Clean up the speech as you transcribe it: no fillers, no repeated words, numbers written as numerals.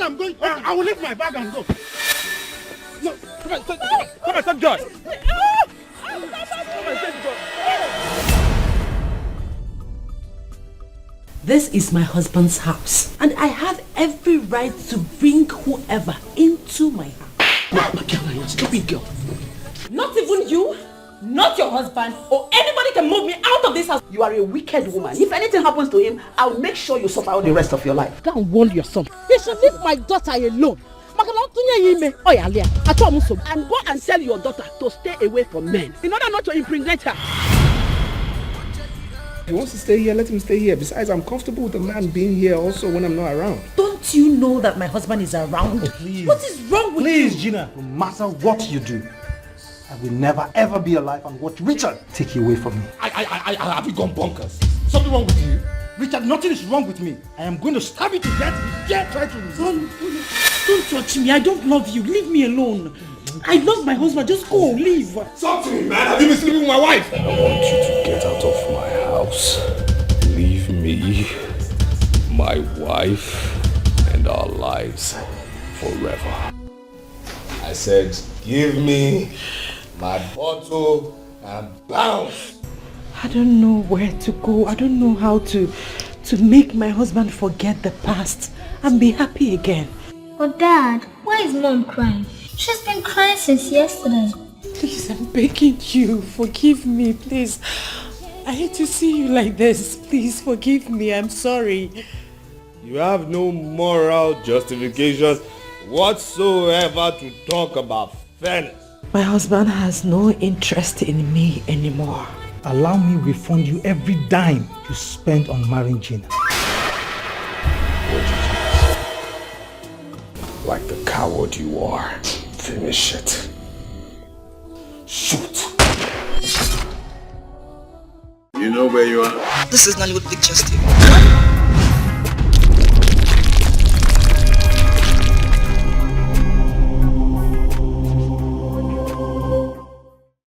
said I'm going. I will leave my bag and go. No, come on, stop Joy. This is my husband's house, and I have every right to bring whoever into my house. Stupid girl. Not even you, not your husband, or anybody can move me out of this house. You are a wicked woman. If anything happens to him, I'll make sure you suffer all the rest of your life. Go and warn your son. You should leave my daughter alone. And go and tell your daughter to stay away from men in order not to impregnate her. He wants to stay here, let him stay here. Besides, I'm comfortable with the man being here also when I'm not around. Don't you know that my husband is around? Please. What is wrong with you? Please, Gina, no matter what you do, I will never ever be alive and watch Richard take you away from me. I have you gone bonkers? Something wrong with you? Richard, nothing is wrong with me. I am going to stab you to death if you dare try to resist. Don't touch me. I don't love you. Leave me alone. I love my husband. Just go. Leave. Talk to me, man. Have you been sleeping with my wife? I want you to get out of my house. Leave me, my wife, and our lives forever. I said, give me my bottle and bounce. I don't know where to go. I don't know how to make my husband forget the past and be happy again. But Dad, why is Mom crying? She's been crying since yesterday. Please, I'm begging you. Forgive me, please. I hate to see you like this. Please forgive me. I'm sorry. You have no moral justification whatsoever to talk about fairness. My husband has no interest in me anymore. Allow me refund you every dime you spent on marrying Gina. Like the coward you are, finish it. Shoot. You know where you are? This is Nollywood Pictures TV.